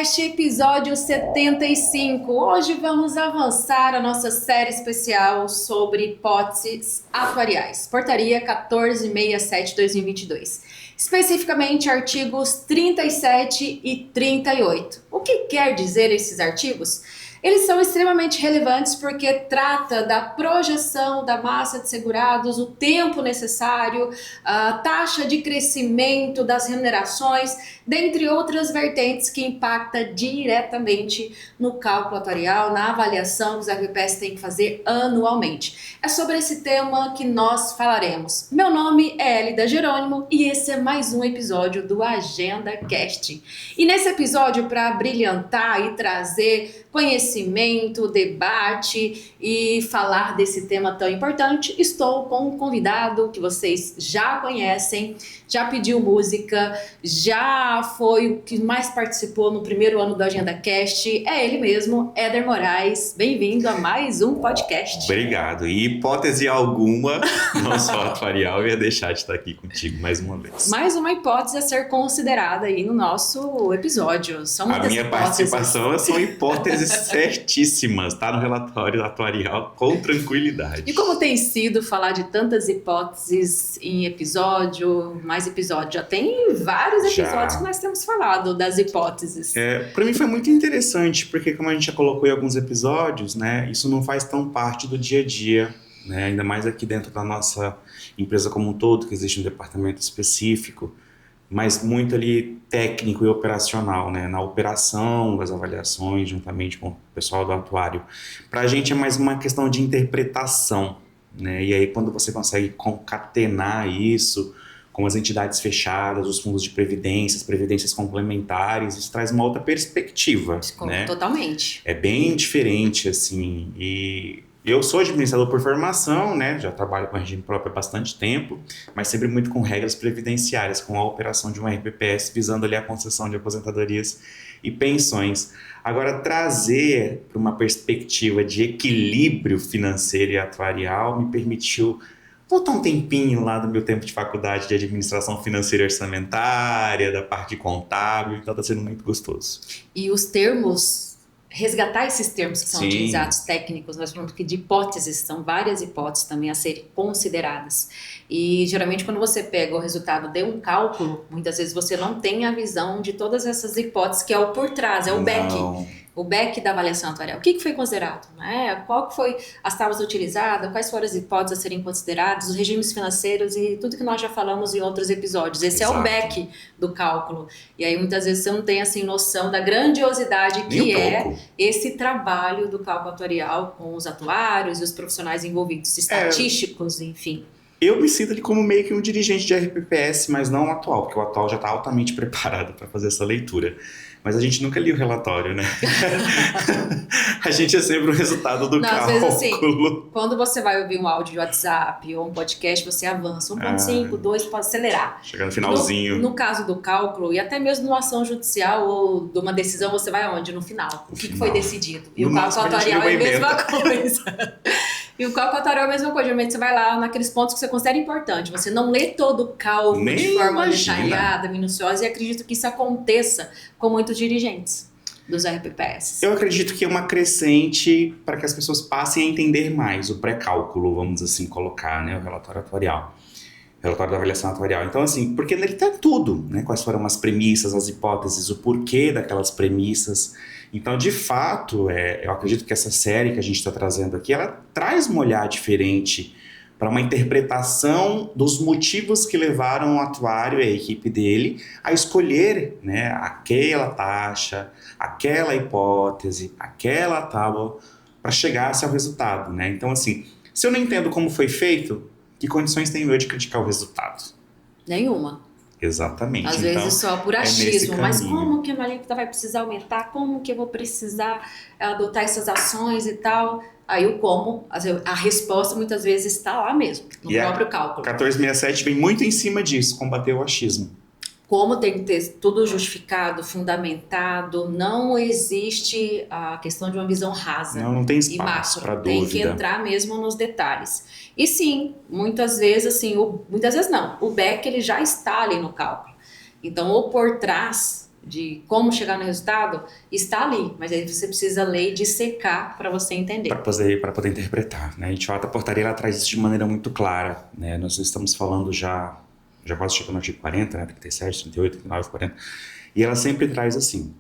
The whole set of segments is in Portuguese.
Cast, episódio 75. Hoje vamos avançar a nossa série especial sobre hipóteses atuariais. Portaria 1467/2022. Especificamente artigos 37 e 38. O que quer dizer esses artigos? Eles são extremamente relevantes porque trata da projeção da massa de segurados, o tempo necessário, a taxa de crescimento das remunerações, dentre outras vertentes que impacta diretamente no cálculo atuarial, na avaliação que os RPPs têm que fazer anualmente. É sobre esse tema que nós falaremos. Meu nome é Elida Jerônimo e esse é mais um episódio do Agenda Cast. E nesse episódio, para brilhantar e trazer conhecimento, debate e falar desse tema tão importante, estou com um convidado que vocês já conhecem, já pediu música, já foi o que mais participou no primeiro ano do Agenda Cast, é ele mesmo, Éder Moraes. Bem-vindo a mais um podcast. Obrigado. E hipótese alguma, não só atuarial, eu ia deixar de estar aqui contigo mais uma vez. Mais uma hipótese a ser considerada aí no nosso episódio. São muitas hipóteses. A minha participação são hipóteses certíssimas, tá no relatório atuarial com tranquilidade. E como tem sido falar de tantas hipóteses em episódio, mais episódio? Já tem vários episódios que nós temos falado das hipóteses. Para mim foi muito interessante, porque como a gente já colocou em alguns episódios, né, isso não faz tão parte do dia a dia, né, ainda mais aqui dentro da nossa empresa como um todo, que existe um departamento específico, mas muito ali técnico e operacional, né? Na operação das avaliações, juntamente com o pessoal do atuário. Para a gente é mais uma questão de interpretação, né? E aí quando você consegue concatenar isso com as entidades fechadas, os fundos de previdência, as previdências complementares, isso traz uma outra perspectiva, né? Totalmente. É bem diferente, assim, e... Eu sou administrador por formação, né? Já trabalho com regime próprio há bastante tempo, mas sempre muito com regras previdenciárias, com a operação de um RPPS visando ali a concessão de aposentadorias e pensões. Agora, trazer para uma perspectiva de equilíbrio financeiro e atuarial me permitiu voltar um tempinho lá do meu tempo de faculdade de administração financeira e orçamentária, da parte contábil, então está sendo muito gostoso. E os termos... resgatar esses termos que são utilizados técnicos, nós falamos que de hipóteses, são várias hipóteses também a serem consideradas. E geralmente quando você pega o resultado de um cálculo, muitas vezes você não tem a visão de todas essas hipóteses que é o por trás, é o back. O back da avaliação atuarial. O que foi considerado? Né? Qual que foi as tábuas utilizadas? Quais foram as hipóteses a serem consideradas? Os regimes financeiros e tudo que nós já falamos em outros episódios. Esse Exato. É o back do cálculo. E aí muitas vezes você não tem assim noção da grandiosidade que é esse trabalho do cálculo atuarial com os atuários e os profissionais envolvidos, estatísticos, enfim. Eu me sinto ali como meio que um dirigente de RPPS, mas não o atual, porque o atual já está altamente preparado para fazer essa leitura. Mas a gente nunca lia o relatório, né? A gente é sempre o resultado do cálculo. Às vezes assim, quando você vai ouvir um áudio de WhatsApp ou um podcast, você avança 1.5, 2, pode acelerar. Chega no finalzinho. No caso do cálculo, e até mesmo numa ação judicial ou de uma decisão, você vai aonde? No final. O que foi decidido? E o cálculo atuarial é a mesma coisa. E o cálculo atuarial é a mesma coisa. Geralmente você vai lá naqueles pontos que você considera importante. Você não lê todo o cálculo de forma detalhada, minuciosa, e acredito que isso aconteça com muitos dirigentes dos RPPS. Eu acredito que é uma crescente para que as pessoas passem a entender mais o pré-cálculo, vamos assim colocar, né? O relatório atuarial. O relatório da avaliação atuarial. Então, assim, porque nele tem tudo, né? Quais foram as premissas, as hipóteses, o porquê daquelas premissas. Então, de fato, eu acredito que essa série que a gente está trazendo aqui, ela traz um olhar diferente para uma interpretação dos motivos que levaram o atuário e a equipe dele a escolher, né, aquela taxa, aquela hipótese, aquela tábua para chegar-se ao resultado, né? Então, assim, se eu não entendo como foi feito, que condições tenho eu de criticar o resultado? Nenhuma. Exatamente. Às vezes só por achismo, mas como que a minha alíquota vai precisar aumentar? Como que eu vou precisar adotar essas ações e tal? Aí o como, a resposta muitas vezes está lá mesmo, no próprio cálculo. 1467 vem muito em cima disso, combater o achismo. Como tem que ter tudo justificado, fundamentado, não existe a questão de uma visão rasa. Não tem espaço para dúvida. Tem que entrar mesmo nos detalhes. E sim, muitas vezes assim, muitas vezes não, o back ele já está ali no cálculo. Então, o por trás de como chegar no resultado, está ali, mas aí você precisa ler e dissecar para você entender. Para poder interpretar, né? E de fato a portaria ela traz isso de maneira muito clara, né? Nós estamos falando já quase chegando no artigo 40, né? 37, 38, 39, 40, e ela sempre traz assim,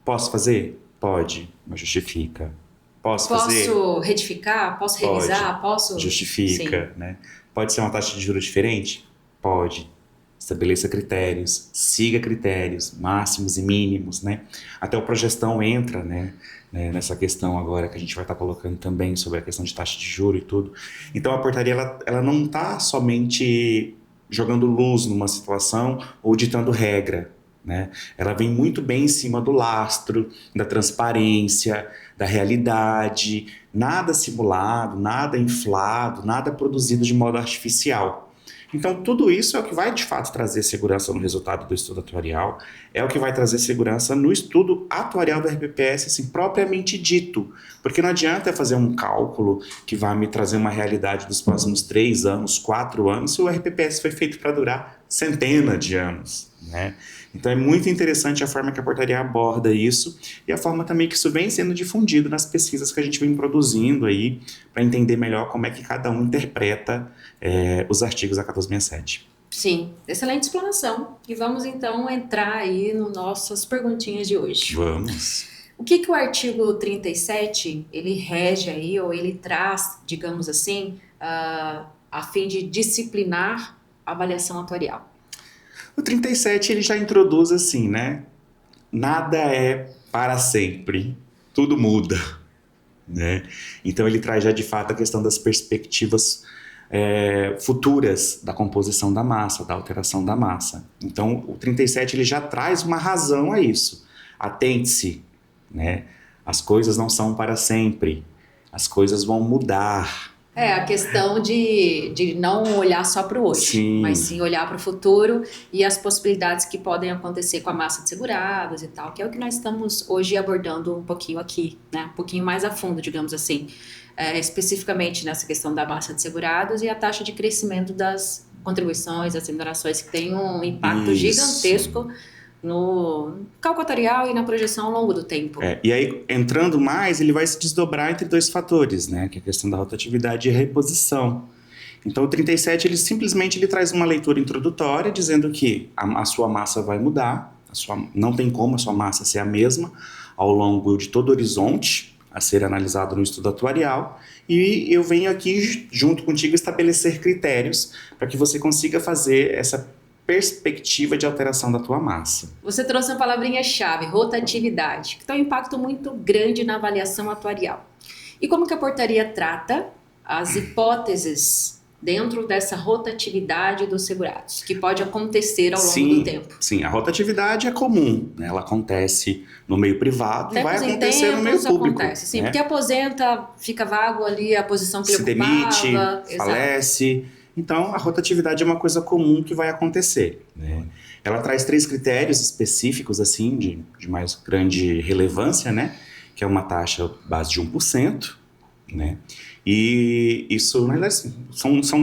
posso fazer? Pode, mas justifica. Posso retificar? Posso revisar? Posso... Justifica, Sim. né? Pode ser uma taxa de juros diferente? Pode. Estabeleça critérios, siga critérios máximos e mínimos, né? Até o Progestão entra, né, nessa questão agora que a gente vai estar colocando também sobre a questão de taxa de juros e tudo. Então a portaria ela não está somente jogando luz numa situação ou ditando regra, né? Ela vem muito bem em cima do lastro, da transparência, da realidade, nada simulado, nada inflado, nada produzido de modo artificial. Então, tudo isso é o que vai, de fato, trazer segurança no resultado do estudo atuarial, é o que vai trazer segurança no estudo atuarial do RPPS, assim, propriamente dito. Porque não adianta eu fazer um cálculo que vai me trazer uma realidade dos próximos 3 anos, 4 anos, se o RPPS foi feito para durar centenas de anos, né? Então é muito interessante a forma que a portaria aborda isso e a forma também que isso vem sendo difundido nas pesquisas que a gente vem produzindo aí para entender melhor como é que cada um interpreta os artigos da 1467. Sim, excelente explanação. E vamos então entrar aí nas nossas perguntinhas de hoje. Vamos. O que o artigo 37, ele rege aí, ou ele traz, digamos assim, a fim de disciplinar a avaliação atuarial? O 37 ele já introduz assim, né? Nada é para sempre, tudo muda, né? Então ele traz já de fato a questão das perspectivas futuras da composição da massa, da alteração da massa. Então o 37 ele já traz uma razão a isso. Atente-se, né? As coisas não são para sempre, as coisas vão mudar. A questão de não olhar só para o hoje, sim, mas sim olhar para o futuro e as possibilidades que podem acontecer com a massa de segurados e tal, que é o que nós estamos hoje abordando um pouquinho aqui, né? Um pouquinho mais a fundo, digamos assim, especificamente nessa questão da massa de segurados e a taxa de crescimento das contribuições, das remunerações, que tem um impacto gigantesco no cálculo atuarial e na projeção ao longo do tempo. E aí, entrando mais, ele vai se desdobrar entre 2 fatores, né? Que é a questão da rotatividade e a reposição. Então, o 37, ele simplesmente traz uma leitura introdutória, dizendo que a sua massa vai mudar, não tem como a sua massa ser a mesma ao longo de todo o horizonte a ser analisado no estudo atuarial, e eu venho aqui, junto contigo, estabelecer critérios para que você consiga fazer essa perspectiva de alteração da tua massa. Você trouxe uma palavrinha-chave, rotatividade, que tem um impacto muito grande na avaliação atuarial. E como que a portaria trata as hipóteses dentro dessa rotatividade dos segurados, que pode acontecer ao longo do tempo? Sim, a rotatividade é comum, né? Ela acontece no meio privado e vai acontecer no meio público. Acontece, sim, porque aposenta, fica vago ali a posição que ele ocupava. Se demite, falece. Então, a rotatividade é uma coisa comum que vai acontecer, né? Ela traz 3 critérios específicos, assim, de mais grande relevância, né? Que é uma taxa base de 1%, né? E isso, na verdade,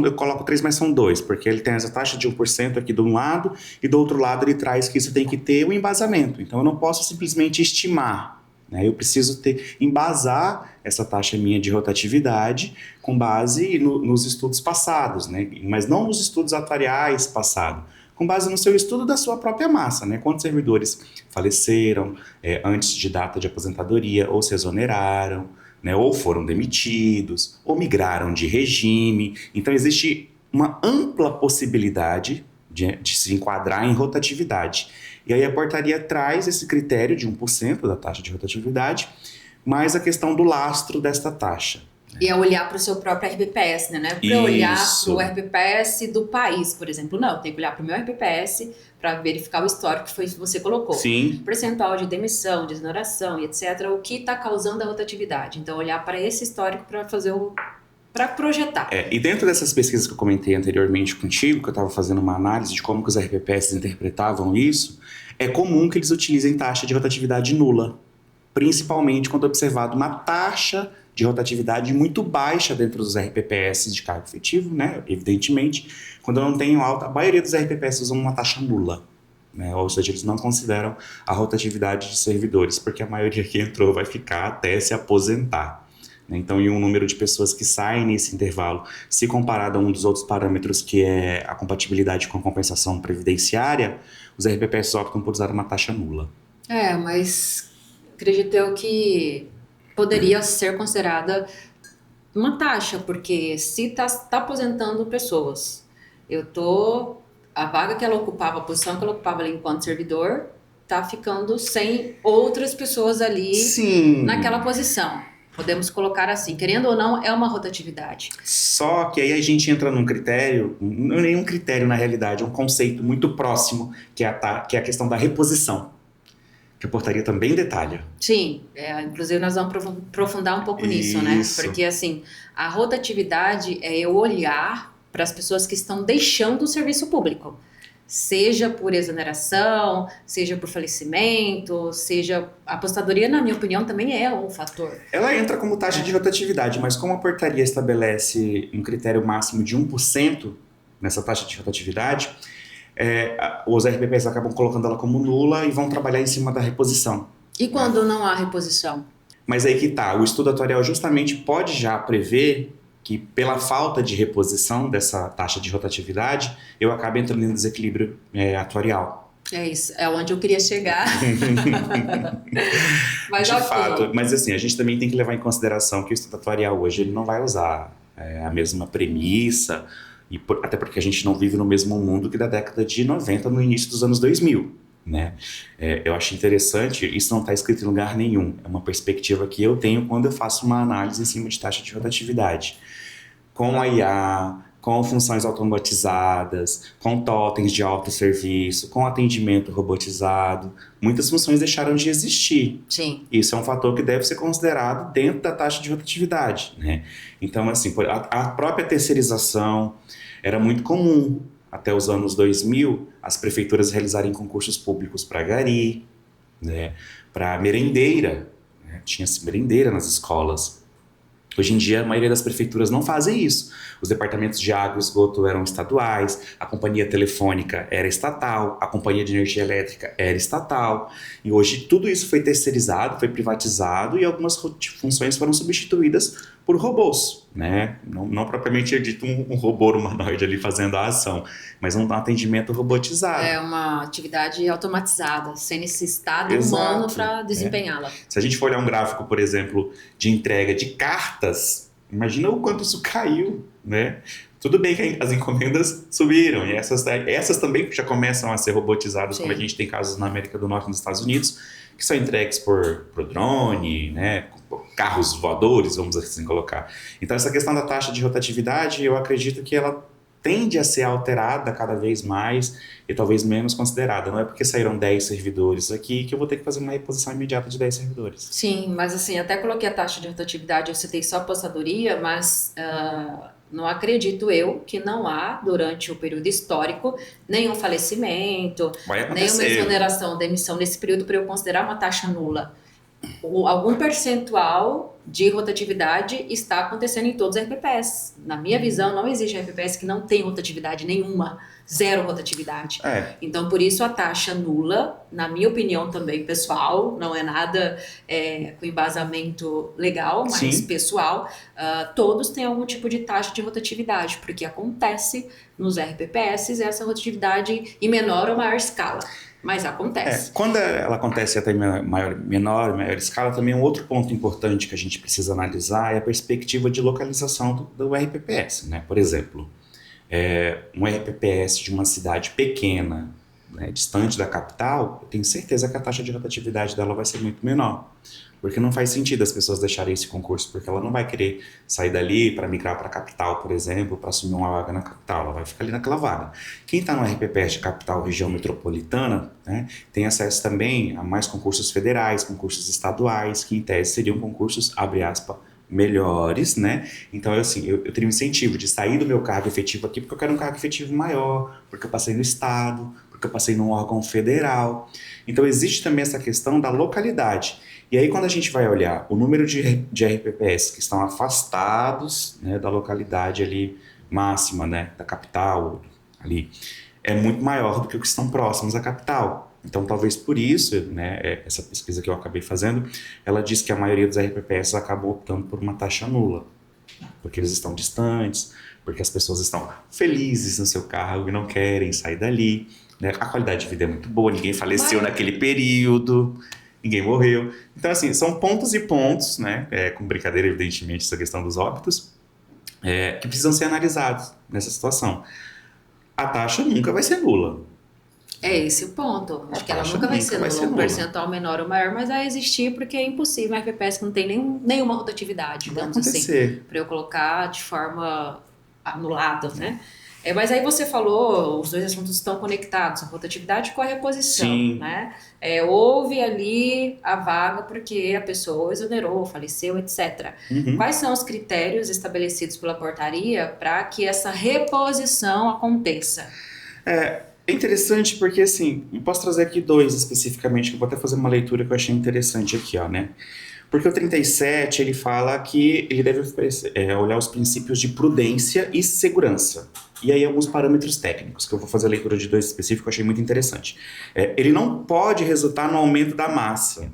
eu coloco 3, mas são 2, porque ele tem essa taxa de 1% aqui de um lado, e do outro lado ele traz que isso tem que ter um embasamento. Então, eu não posso simplesmente estimar, né? Eu preciso embasar essa taxa minha de rotatividade com base nos estudos passados, né? Mas não nos estudos atuariais passados, com base no seu estudo da sua própria massa, né? Quantos servidores faleceram antes de data de aposentadoria ou se exoneraram, né? Ou foram demitidos, ou migraram de regime. Então existe uma ampla possibilidade de se enquadrar em rotatividade. E aí a portaria traz esse critério de 1% da taxa de rotatividade, mais a questão do lastro desta taxa. E é olhar para o seu próprio RPPS, né? Não é para olhar para o RPPS do país, por exemplo. Não, tem que olhar para o meu RPPS para verificar o histórico que você colocou. Sim. Percentual de demissão, de exoneração e etc. O que está causando a rotatividade. Então, olhar para esse histórico para fazer para projetar. E dentro dessas pesquisas que eu comentei anteriormente contigo, que eu estava fazendo uma análise de como que os RPPS interpretavam isso, é comum que eles utilizem taxa de rotatividade nula, principalmente quando observado uma taxa de rotatividade muito baixa dentro dos RPPS de cargo efetivo, né? Evidentemente, quando eu não tenho alta, a maioria dos RPPS usam uma taxa nula, né? Ou seja, eles não consideram a rotatividade de servidores, porque a maioria que entrou vai ficar até se aposentar. Então, e um número de pessoas que saem nesse intervalo, se comparado a um dos outros parâmetros, que é a compatibilidade com a compensação previdenciária, os RPPS optam por usar uma taxa nula. Mas acredito eu que poderia ser considerada uma taxa, porque se tá aposentando pessoas, a vaga que ela ocupava, a posição que ela ocupava ali enquanto servidor, tá ficando sem outras pessoas ali Sim. naquela posição. Podemos colocar assim, querendo ou não, é uma rotatividade. Só que aí a gente entra num critério, não é nenhum critério na realidade, é um conceito muito próximo, que é a questão da reposição, que a portaria também detalha. Sim, inclusive nós vamos aprofundar um pouco nisso, né? Porque assim, a rotatividade é eu olhar para as pessoas que estão deixando o serviço público. Seja por exoneração, seja por falecimento, seja... A apostadoria, na minha opinião, também é um fator. Ela entra como taxa de rotatividade, mas como a portaria estabelece um critério máximo de 1% nessa taxa de rotatividade, os RPPs acabam colocando ela como nula e vão trabalhar em cima da reposição. E quando não há reposição? Mas aí que tá, o estudo atuarial justamente pode já prever que pela falta de reposição dessa taxa de rotatividade, eu acabo entrando em desequilíbrio atuarial. É isso, é onde eu queria chegar. Mas de fato, mas assim, a gente também tem que levar em consideração que o estudo atuarial hoje ele não vai usar a mesma premissa, até porque a gente não vive no mesmo mundo que da década de 90, no início dos anos 2000. Né? Eu acho interessante, isso não está escrito em lugar nenhum, é uma perspectiva que eu tenho quando eu faço uma análise em cima de taxa de rotatividade. Com a IA, com funções automatizadas, com totens de autosserviço, com atendimento robotizado, muitas funções deixaram de existir. Sim. Isso é um fator que deve ser considerado dentro da taxa de rotatividade. Né? Então, assim, a própria terceirização era muito comum. Até os anos 2000, as prefeituras realizarem concursos públicos para gari, né, para merendeira, né, tinha-se merendeira nas escolas. Hoje em dia, a maioria das prefeituras não fazem isso. Os departamentos de água e esgoto eram estaduais, a companhia telefônica era estatal, a companhia de energia elétrica era estatal. E hoje tudo isso foi terceirizado, foi privatizado e algumas funções foram substituídas por robôs, né? Não propriamente dito um robô humanoide ali fazendo a ação, mas um atendimento robotizado. É uma atividade automatizada, sem necessidade humano para desempenhá-la. Se a gente for olhar um gráfico, por exemplo, de entrega de cartas, imagina o quanto isso caiu, né? Tudo bem que as encomendas subiram, e essas também já começam a ser robotizadas, Sim. Como a gente tem casos na América do Norte e nos Estados Unidos, que são entregues por drone, né? Carros voadores, vamos assim colocar. Então essa questão da taxa de rotatividade, eu acredito que ela tende a ser alterada cada vez mais e talvez menos considerada. Não é porque saíram 10 servidores aqui que eu vou ter que fazer uma reposição imediata de 10 servidores. Sim, mas assim, até coloquei a taxa de rotatividade, eu citei só a apostadoria, mas não acredito eu que não há, durante o período histórico, nenhum falecimento, nenhuma exoneração, demissão nesse período para eu considerar uma taxa nula. Algum percentual de rotatividade está acontecendo em todos os RPPS. Na minha visão, não existe RPPS que não tem rotatividade nenhuma, zero rotatividade. Então, por isso, a taxa nula, na minha opinião também pessoal, não é nada com embasamento legal, mas Sim. pessoal, todos têm algum tipo de taxa de rotatividade, porque acontece nos RPPS essa rotatividade em menor ou maior escala. Mas acontece. Quando ela acontece até em menor escala, também um outro ponto importante que a gente precisa analisar é a perspectiva de localização do RPPS. Né? Por exemplo, um RPPS de uma cidade pequena, né, distante da capital, eu tenho certeza que a taxa de rotatividade dela vai ser muito menor. Porque não faz sentido as pessoas deixarem esse concurso, porque ela não vai querer sair dali para migrar para a capital, por exemplo, para assumir uma vaga na capital, ela vai ficar ali naquela vaga. Quem está no RPPS de capital, região metropolitana, né, tem acesso também a mais concursos federais, concursos estaduais, que em tese seriam concursos, abre aspas, melhores, né? Então, eu teria um incentivo de sair do meu cargo efetivo aqui, porque eu quero um cargo efetivo maior, porque eu passei no estado, porque eu passei num órgão federal. Então, existe também essa questão da localidade. E aí, quando a gente vai olhar o número de RPPS que estão afastados, né, da localidade ali máxima, né, da capital, ali, é muito maior do que os que estão próximos à capital. Então, talvez por isso, né, essa pesquisa que eu acabei fazendo, ela diz que a maioria dos RPPS acabou optando por uma taxa nula, porque eles estão distantes, porque as pessoas estão felizes no seu cargo e não querem sair dali, né? A qualidade de vida é muito boa, ninguém faleceu naquele período, ninguém morreu. Então, assim, são pontos e pontos, né, com brincadeira, evidentemente, essa questão dos óbitos, que precisam ser analisados nessa situação. A taxa nunca vai ser nula. É esse o ponto. Acho que ela taxa nunca vai nunca ser vai nula. ser Um nula. percentual menor ou maior, mas vai existir porque é impossível. A FPS que não tem nenhuma rotatividade, Não vai digamos assim, acontecer. para eu colocar de forma anulada, né? Mas aí você falou, os dois assuntos estão conectados, a rotatividade com a reposição, Sim. né? Houve ali a vaga porque a pessoa exonerou, faleceu, etc. Uhum. Quais são os critérios estabelecidos pela portaria para que essa reposição aconteça? É interessante porque, assim, eu posso trazer aqui dois especificamente, que eu vou até fazer uma leitura que eu achei interessante aqui, ó, né? Porque o 37, ele fala que ele deve olhar os princípios de prudência e segurança. E aí alguns parâmetros técnicos, que eu vou fazer a leitura de dois específicos, que eu achei muito interessante. Ele não pode resultar no aumento da massa,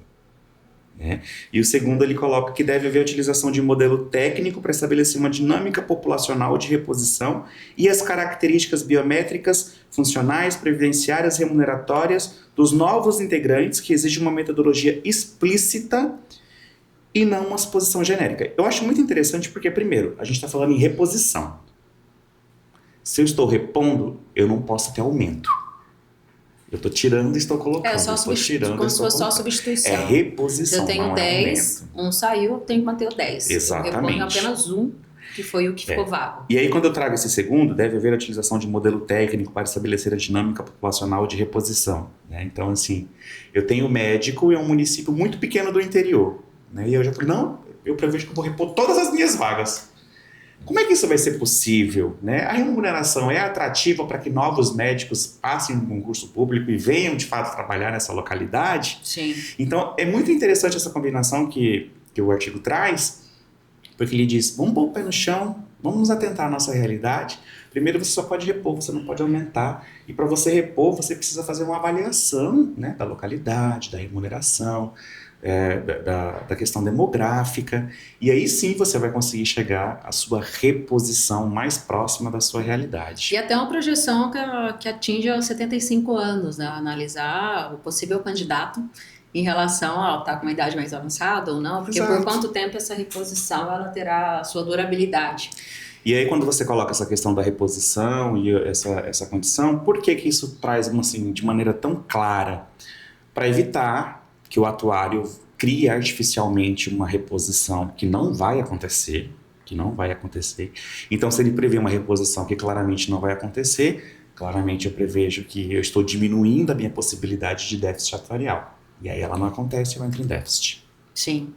né? E o segundo, ele coloca que deve haver a utilização de um modelo técnico para estabelecer uma dinâmica populacional de reposição e as características biométricas, funcionais, previdenciárias, remuneratórias dos novos integrantes, que exige uma metodologia explícita e não uma suposição genérica. Eu acho muito interessante porque, primeiro, a gente está falando em reposição. Se eu estou repondo, eu não posso ter aumento. Eu estou tirando e estou colocando. É só substituição, como se fosse só substituição. É reposição, se eu tenho não 10, um saiu, eu tenho que manter o 10. Exatamente. Eu reponho apenas um, que foi o que ficou vago. E aí, quando eu trago esse segundo, deve haver a utilização de modelo técnico para estabelecer a dinâmica populacional de reposição, né? Então, assim, eu tenho médico em um município muito pequeno do interior, né? E eu já falei, não, eu prevejo que eu vou repor todas as minhas vagas. Como é que isso vai ser possível, né? A remuneração é atrativa para que novos médicos passem um concurso público e venham, de fato, trabalhar nessa localidade? Sim. Então, é muito interessante essa combinação que o artigo traz, porque ele diz, vamos pôr o pé no chão, vamos nos atentar à nossa realidade. Primeiro, você só pode repor, você não pode aumentar. E para você repor, você precisa fazer uma avaliação, né, da localidade, da remuneração, da questão demográfica. E aí sim você vai conseguir chegar à sua reposição mais próxima da sua realidade. E até uma projeção que atinge aos 75 anos, né? Analisar o possível candidato em relação ao estar com uma idade mais avançada ou não, porque Exato. por quanto tempo essa reposição ela terá a sua durabilidade. E aí, quando você coloca essa questão da reposição e essa condição, por que isso traz, assim, de maneira tão clara? Para evitar que o atuário crie artificialmente uma reposição que não vai acontecer, Então, se ele prevê uma reposição que claramente não vai acontecer, claramente eu prevejo que eu estou diminuindo a minha possibilidade de déficit atuarial. E aí ela não acontece, eu entro em déficit. Sim.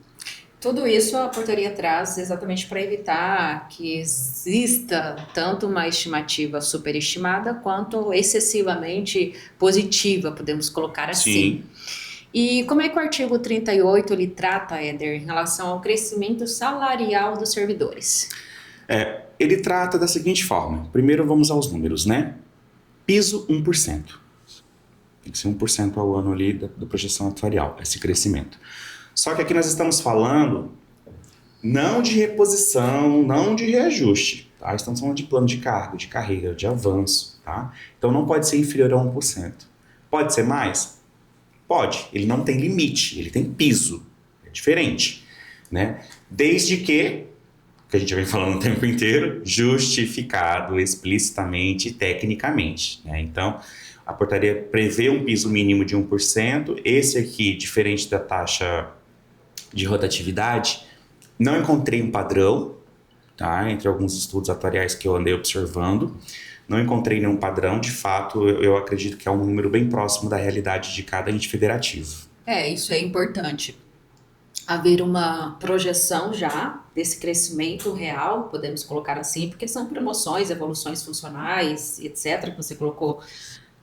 Tudo isso a portaria traz exatamente para evitar que exista tanto uma estimativa superestimada quanto excessivamente positiva, podemos colocar assim. Sim. E como é que o artigo 38 ele trata, Éder, em relação ao crescimento salarial dos servidores? Ele trata da seguinte forma. Primeiro vamos aos números, né? Piso 1%. Tem que ser 1% ao ano ali da projeção atuarial, esse crescimento. Só que aqui nós estamos falando não de reposição, não de reajuste, tá? Estamos falando de plano de cargo, de carreira, de avanço, tá? Então não pode ser inferior a 1%. Pode ser mais? Pode. Ele não tem limite, ele tem piso. É diferente, né? Desde que a gente vem falando o tempo inteiro, justificado explicitamente e tecnicamente, né? Então, a portaria prevê um piso mínimo de 1%. Esse aqui, diferente da taxa de rotatividade, não encontrei um padrão, tá? Entre alguns estudos atuariais que eu andei observando, não encontrei nenhum padrão. De fato, eu acredito que é um número bem próximo da realidade de cada ente federativo. Isso é importante. Haver uma projeção já desse crescimento real, podemos colocar assim, porque são promoções, evoluções funcionais, etc., que você colocou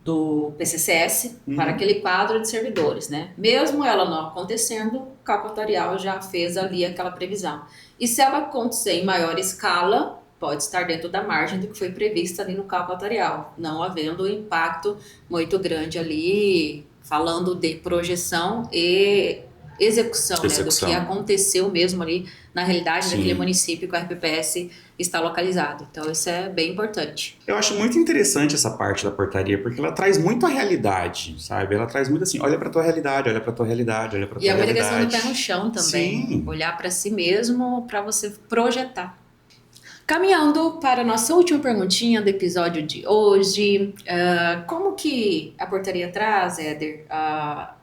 do PCCS para aquele quadro de servidores, né? Mesmo ela não acontecendo, o cálculo atuarial já fez ali aquela previsão. E se ela acontecer em maior escala, pode estar dentro da margem do que foi previsto ali no cálculo atuarial, não havendo um impacto muito grande ali, falando de projeção e execução, né, do que aconteceu mesmo ali na realidade daquele município que o RPPS está localizado. Então isso é bem importante. Eu acho muito interessante essa parte da portaria, porque ela traz muito a realidade, sabe? Ela traz muito assim, olha pra tua realidade, olha pra tua realidade, olha pra tua realidade. E é uma ligação do pé no chão também. Sim. Olhar para si mesmo, para você projetar. Caminhando para a nossa última perguntinha do episódio de hoje, como que a portaria traz, Éder,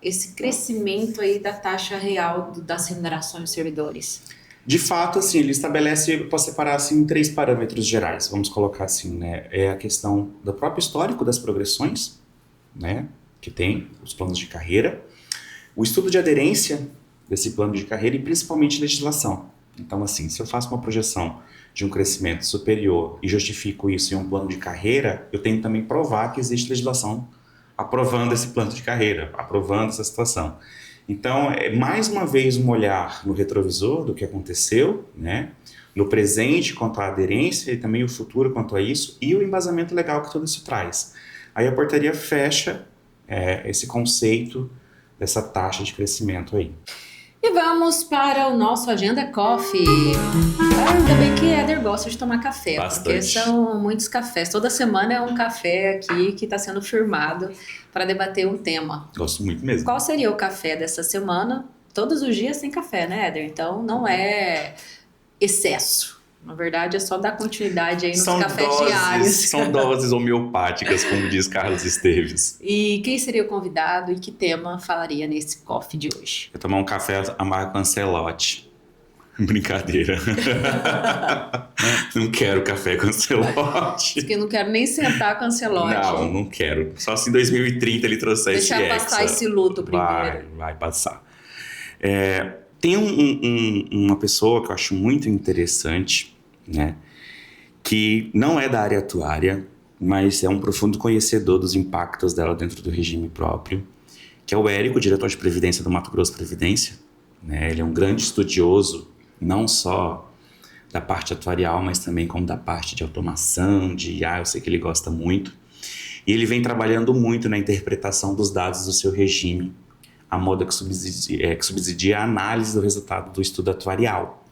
esse crescimento aí da taxa real das remunerações dos servidores? De fato, assim, ele estabelece, eu posso separar assim, em 3 parâmetros gerais, vamos colocar assim, né? É a questão do próprio histórico das progressões, né? Que tem os planos de carreira, o estudo de aderência desse plano de carreira e principalmente legislação. Então, assim, se eu faço uma projeção de um crescimento superior e justifico isso em um plano de carreira, eu tenho também que provar que existe legislação aprovando esse plano de carreira, aprovando essa situação. Então, é mais uma vez um olhar no retrovisor do que aconteceu, né? No presente quanto à aderência e também o futuro quanto a isso e o embasamento legal que tudo isso traz. Aí a portaria fecha esse conceito dessa taxa de crescimento aí. E vamos para o nosso Agenda Coffee. Ainda bem que Éder gosta de tomar café, Bastante. Porque são muitos cafés. Toda semana é um café aqui que está sendo firmado para debater um tema. Gosto muito mesmo. Qual seria o café dessa semana? Todos os dias tem café, né, Éder? Então não é excesso. Na verdade, é só dar continuidade aí nos cafés diários. São doses homeopáticas, como diz Carlos Esteves. E quem seria o convidado e que tema falaria nesse coffee de hoje? Eu tomar um café amargo Ancelotti. Brincadeira. Não quero café com Ancelotti. Porque eu não quero nem sentar com Ancelotti. Não quero. Só se em 2030 ele trouxer esse Deixar passar esse luto primeiro. Vai passar. Tem uma pessoa que eu acho muito interessante, né? Que não é da área atuária, mas é um profundo conhecedor dos impactos dela dentro do regime próprio, que é o Érico, diretor de Previdência do Mato Grosso Previdência. Né? Ele é um grande estudioso, não só da parte atuarial, mas também como da parte de automação, de IA, eu sei que ele gosta muito. E ele vem trabalhando muito na interpretação dos dados do seu regime, a moda que subsidia a análise do resultado do estudo atuarial.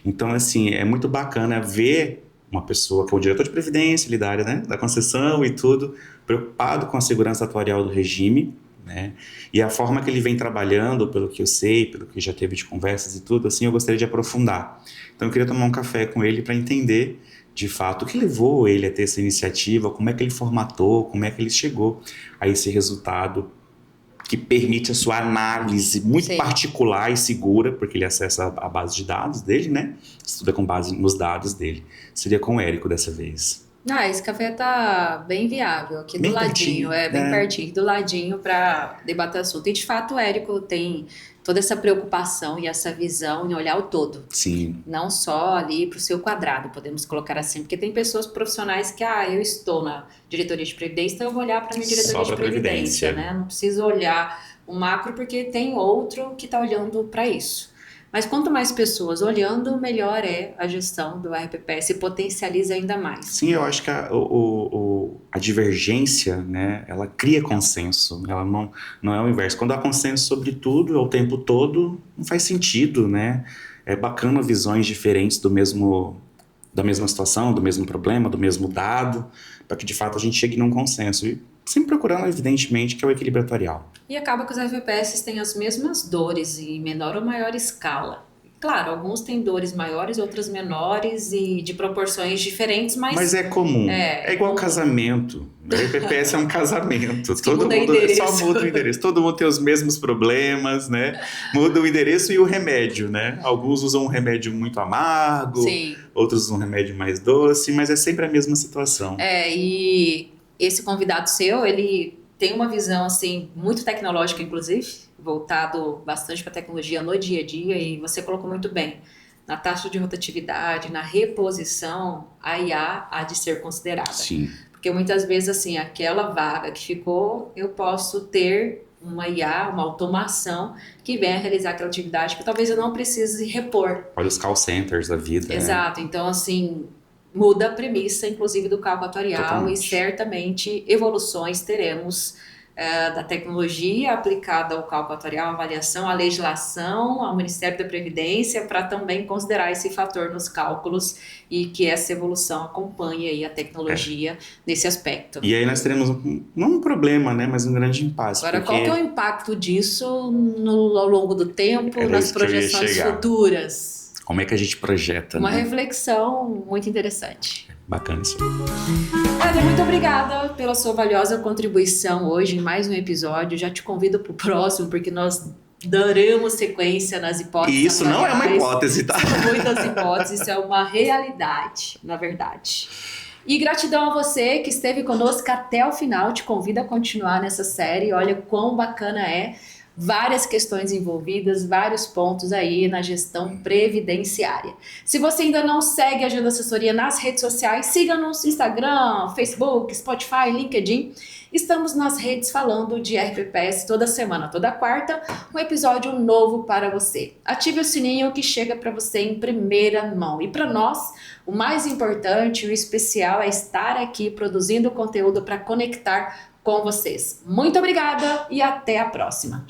Então, assim, é muito bacana ver uma pessoa que é o diretor de previdência, ele da área, né, da concessão e tudo, preocupado com a segurança atuarial do regime, né, e a forma que ele vem trabalhando, pelo que eu sei, pelo que já teve de conversas e tudo, assim, eu gostaria de aprofundar. Então, eu queria tomar um café com ele para entender, de fato, o que levou ele a ter essa iniciativa, como é que ele formatou, como é que ele chegou a esse resultado que permite a sua análise muito particular e segura, porque ele acessa a base de dados dele, né? Estuda com base nos dados dele. Seria com o Érico dessa vez. Esse café tá bem viável, aqui bem do ladinho, bem pertinho, do ladinho para debater o assunto. E de fato o Érico tem toda essa preocupação e essa visão em olhar o todo. Sim. Não só ali para o seu quadrado, podemos colocar assim, porque tem pessoas profissionais que, eu estou na diretoria de previdência, então eu vou olhar para a minha diretoria de previdência, né? Não preciso olhar o macro porque tem outro que está olhando para isso. Mas quanto mais pessoas olhando, melhor é a gestão do RPPS, se potencializa ainda mais. Sim, eu acho que a divergência, né, ela cria consenso, ela não é o inverso. Quando há consenso sobre tudo, o tempo todo, não faz sentido, né? É bacana visões diferentes da mesma situação, do mesmo problema, do mesmo dado, para que de fato a gente chegue num consenso. E sempre procurando, evidentemente, que é o equilíbrio atuarial. E acaba que os RPPS têm as mesmas dores em menor ou maior escala. Claro, alguns têm dores maiores, outras menores e de proporções diferentes, mas é comum. É igual casamento. O RPPS é um casamento. Todo mundo só muda o endereço. Todo mundo tem os mesmos problemas, né? Muda o endereço e o remédio, né? Alguns usam um remédio muito amargo, Sim. Outros usam um remédio mais doce, mas é sempre a mesma situação. E esse convidado seu, ele tem uma visão, assim, muito tecnológica, inclusive, voltado bastante para a tecnologia no dia a dia, e você colocou muito bem. Na taxa de rotatividade, na reposição, a IA há de ser considerada. Sim. Porque muitas vezes, assim, aquela vaga que ficou, eu posso ter uma IA, uma automação que venha realizar aquela atividade que talvez eu não precise repor. Olha os call centers da vida. Exato. Então, assim, muda a premissa, inclusive, do cálculo atuarial. Totalmente. E certamente evoluções teremos da tecnologia aplicada ao cálculo atuarial, à avaliação, à legislação, ao Ministério da Previdência, para também considerar esse fator nos cálculos e que essa evolução acompanhe aí a tecnologia nesse aspecto. E aí nós teremos, não um problema, né, mas um grande impasse. Agora, porque qual que é o impacto disso ao longo do tempo, Era nas isso que eu ia projeções chegar. futuras? Como é que a gente projeta, Uma né? reflexão muito interessante. Bacana isso. Éder, muito obrigada pela sua valiosa contribuição hoje em mais um episódio. Já te convido para o próximo, porque nós daremos sequência nas hipóteses. E isso não é uma atuariais. hipótese, tá? São muitas hipóteses, isso é uma realidade, na verdade. E gratidão a você que esteve conosco até o final. Te convido a continuar nessa série. Olha quão bacana é. Várias questões envolvidas, vários pontos aí na gestão previdenciária. Se você ainda não segue a Agenda Assessoria nas redes sociais, siga-nos no Instagram, Facebook, Spotify, LinkedIn. Estamos nas redes falando de RPPS toda semana, toda quarta, um episódio novo para você. Ative o sininho que chega para você em primeira mão. E para nós, o mais importante e o especial é estar aqui produzindo conteúdo para conectar com vocês. Muito obrigada e até a próxima.